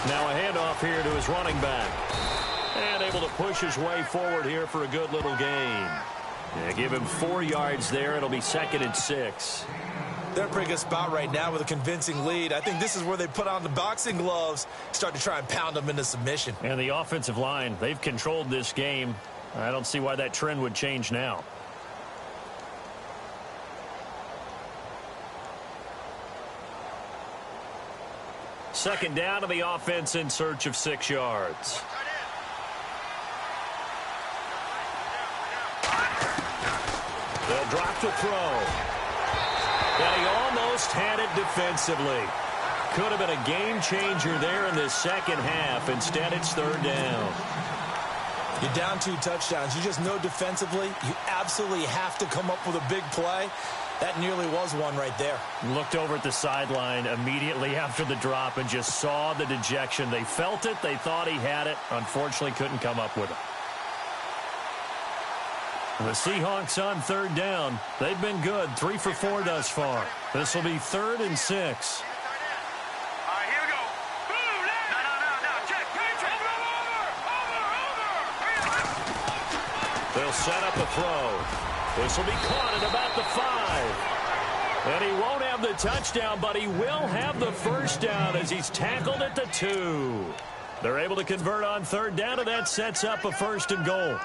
Now a handoff here to his running back. And able to push his way forward here for a good little gain. Yeah, give him 4 yards there. It'll be 2nd and 6. They're in a pretty good spot right now with a convincing lead. I think this is where they put on the boxing gloves, start to try and pound them into submission. And the offensive line, they've controlled this game. I don't see why that trend would change now. Second down to the offense in search of 6 yards. They'll drop to throw. And he almost had it defensively. Could have been a game changer there in this second half. Instead, it's 3rd down. You're down 2 touchdowns. You just know defensively you absolutely have to come up with a big play. That nearly was one right there. Looked over at the sideline immediately after the drop and just saw the dejection. They felt it. They thought he had it. Unfortunately, couldn't come up with it. The Seahawks on 3rd down. They've been good. 3 for 4 thus far. This will be 3rd and 6. They'll set up a throw. This will be caught at about the 5. And he won't have the touchdown, but he will have the first down as he's tackled at the 2. They're able to convert on 3rd down, and that sets up a 1st and goal.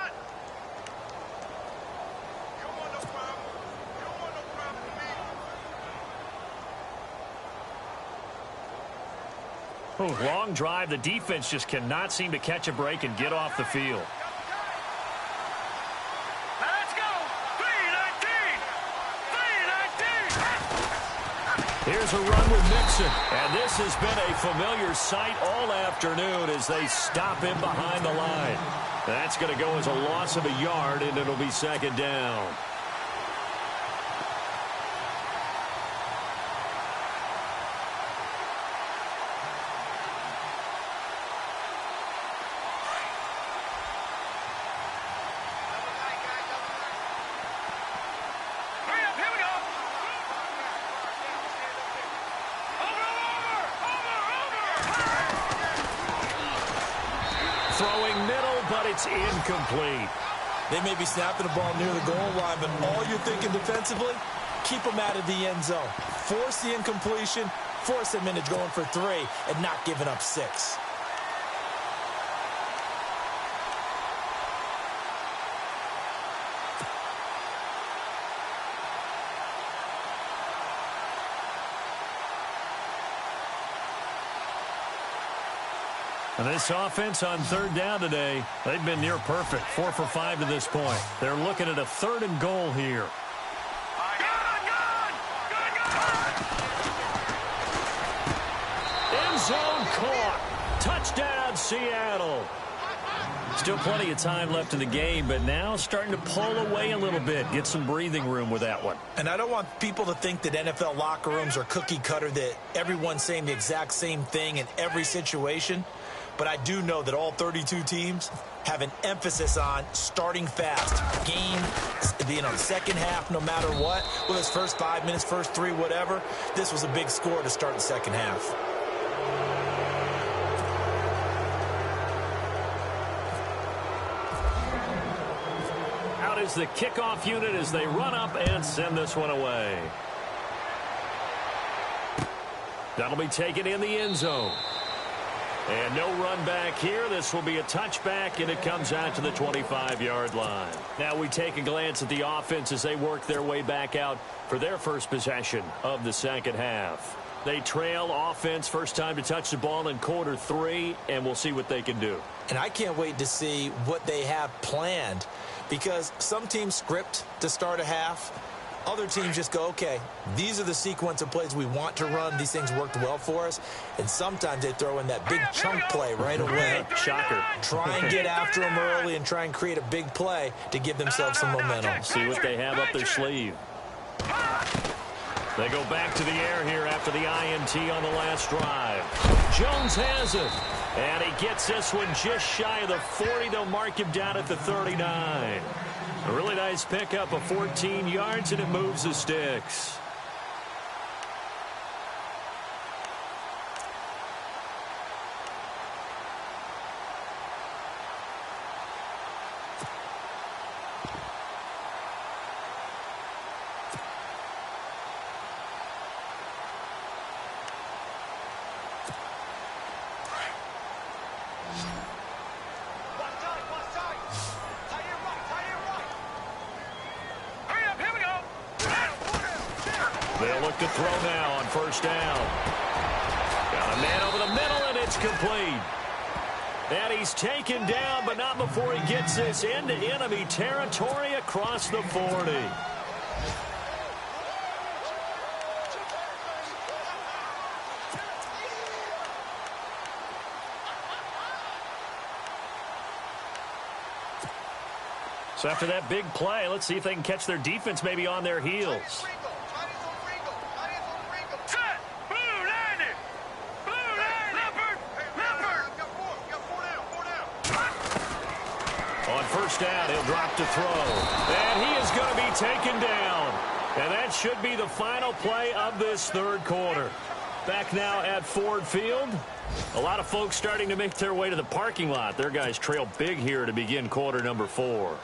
Ooh, long drive. The defense just cannot seem to catch a break and get off the field. Here's a run with Mixon. And this has been a familiar sight all afternoon as they stop him behind the line. That's going to go as a loss of a yard, and it'll be 2nd down. Throwing middle, but it's incomplete. They may be snapping the ball near the goal line, but all you're thinking defensively, keep them out of the end zone. Force the incompletion, force them into going for 3, and not giving up 6. And this offense on 3rd down today, they've been near perfect. 4 for 5 to this point. They're looking at a 3rd and goal here. End zone caught. Touchdown, Seattle. Still plenty of time left in the game, but now starting to pull away a little bit. Get some breathing room with that one. And I don't want people to think that NFL locker rooms are cookie cutter, that everyone's saying the exact same thing in every situation. But I do know that all 32 teams have an emphasis on starting fast. Game, the second half, no matter what. Whether it's first 5 minutes, first 3, whatever. This was a big score to start the second half. Out is the kickoff unit as they run up and send this one away. That'll be taken in the end zone. And no run back here. This will be a touchback, and it comes out to the 25-yard line. Now we take a glance at the offense as they work their way back out for their first possession of the second half. They trail offense, first time to touch the ball in quarter 3, and we'll see what they can do. And I can't wait to see what they have planned, because some teams script to start a half. Other teams just go, okay, these are the sequence of plays we want to run. These things worked well for us. And sometimes they throw in that big chunk play right away. Shocker. Try and get after them early and try and create a big play to give themselves some momentum. See what they have up their sleeve. They go back to the air here after the INT on the last drive. Jones has it. And he gets this one just shy of the 40. They'll mark him down at the 39. A really nice pickup of 14 yards, and it moves the sticks. to throw now on first down. Got a man over the middle, and it's complete. And he's taken down, but not before he gets this into enemy territory across the 40. So after that big play, let's see if they can catch their defense maybe on their heels. On first down, he'll drop to throw. And he is going to be taken down. And that should be the final play of this third quarter. Back now at Ford Field. A lot of folks starting to make their way to the parking lot. Their guys trail big here to begin quarter number 4.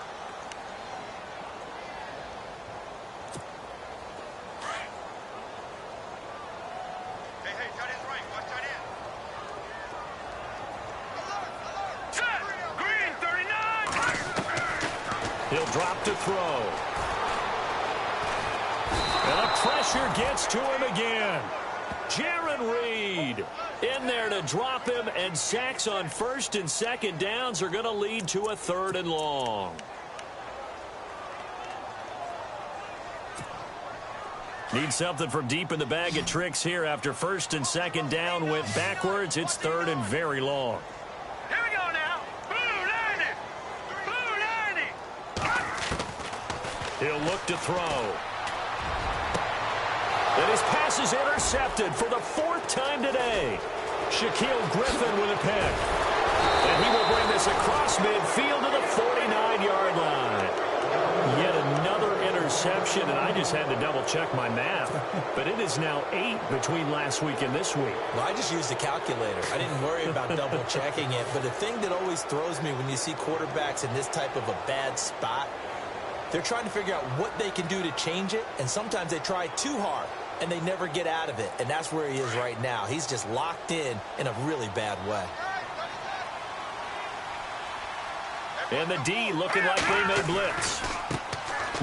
He'll drop to throw. And the pressure gets to him again. Jaron Reed in there to drop him, and sacks on first and second downs are going to lead to a 3rd and long. Need something from deep in the bag of tricks here after first and second down went backwards. It's 3rd and very long. Here we go now. Blue 90. He'll look to throw. And his pass is intercepted for the 4th time today. Shaquille Griffin with a pick. And he will bring this across midfield to the 49-yard line. Yet another interception, and I just had to double-check my math. But it is now 8 between last week and this week. Well, I just used the calculator. I didn't worry about double-checking it. But the thing that always throws me when you see quarterbacks in this type of a bad spot, they're trying to figure out what they can do to change it, and sometimes they try too hard, and they never get out of it. And that's where he is right now. He's just locked in a really bad way. And the D looking like they may blitz.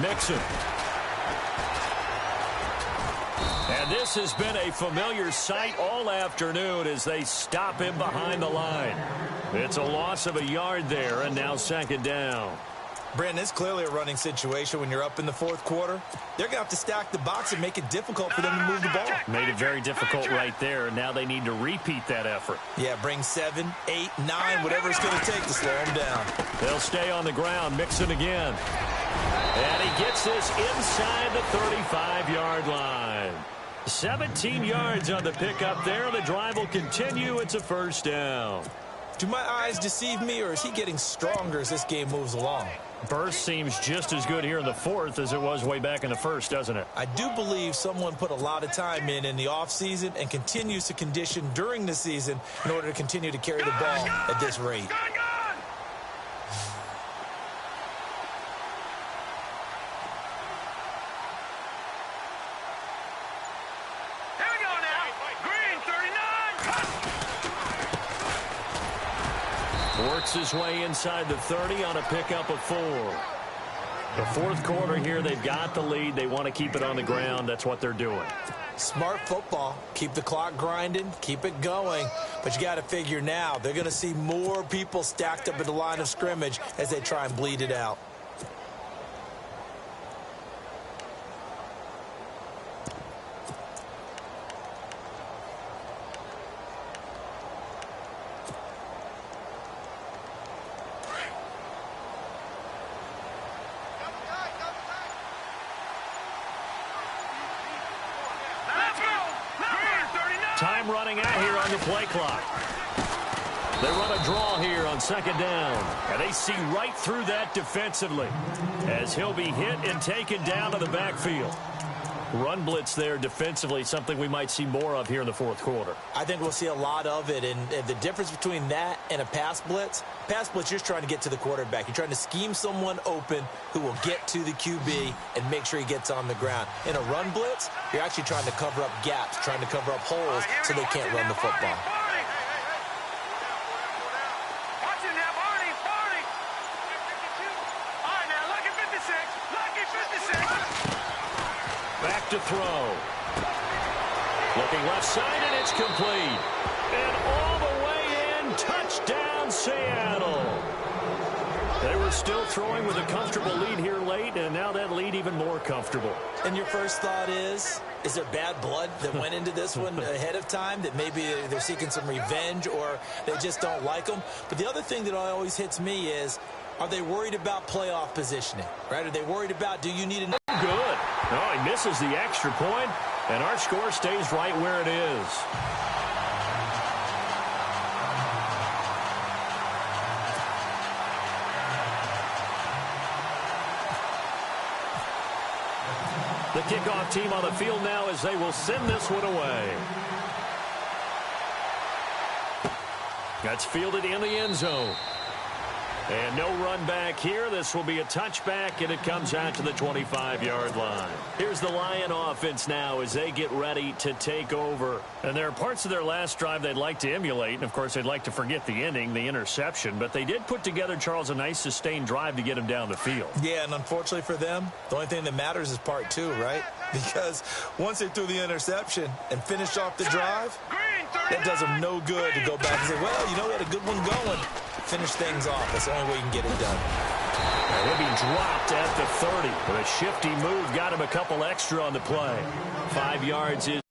Mixon. And this has been a familiar sight all afternoon as they stop him behind the line. It's a loss of a yard there, and now 2nd down. Brandon, it's clearly a running situation when you're up in the 4th quarter. They're going to have to stack the box and make it difficult for them to move the ball. Made it very difficult right there, and now they need to repeat that effort. Yeah, bring 7, 8, 9, whatever it's going to take to slow them down. They'll stay on the ground, Mixon again. And he gets this inside the 35-yard line. 17 yards on the pickup there. The drive will continue. It's a 1st down. Do my eyes deceive me, or is he getting stronger as this game moves along? Burst seems just as good here in the 4th as it was way back in the 1st, doesn't it? I do believe someone put a lot of time in the offseason and continues to condition during the season in order to continue to carry the ball at this rate. Here we go now. Green 39. Works his way inside the 30 on a pickup of 4. The 4th quarter here, they've got the lead. They want to keep it on the ground. That's what they're doing. Smart football. Keep the clock grinding. Keep it going. But you got to figure now they're going to see more people stacked up at the line of scrimmage as they try and bleed it out. Time running out here on the play clock. They run a draw here on 2nd down. And they see right through that defensively as he'll be hit and taken down to the backfield. Run blitz there defensively, something we might see more of here in the 4th quarter. I think we'll see a lot of it, and the difference between that and a pass blitz, you're just trying to get to the quarterback. You're trying to scheme someone open who will get to the QB and make sure he gets on the ground. In a run blitz, you're actually trying to cover up gaps, trying to cover up holes so they can't run the football. Back to throw. looking left side, and it's complete. And all the way in, touchdown Seattle. They were still throwing with a comfortable lead here late, and now that lead even more comfortable. And your first thought is there bad blood that went into this one ahead of time, that maybe they're seeking some revenge or they just don't like them? But the other thing that always hits me is, are they worried about playoff positioning, right? Are they worried about, do you need an... Good. Oh, he misses the extra point, and our score stays right where it is. The kickoff team on the field now as they will send this one away. That's fielded in the end zone. And no run back here. This will be a touchback, and it comes out to the 25-yard line. Here's the Lion offense now as they get ready to take over. And there are parts of their last drive they'd like to emulate. And, of course, they'd like to forget the ending, the interception. But they did put together, Charles, a nice sustained drive to get them down the field. Yeah, and unfortunately for them, the only thing that matters is part two, right? Because once they threw the interception and finished off the drive, that does them no good to go back and say, well, you know, we had a good one going. Finish things off. That's the only way you can get it done. And he'll be dropped at the 30. But a shifty move got him a couple extra on the play. 5 yards is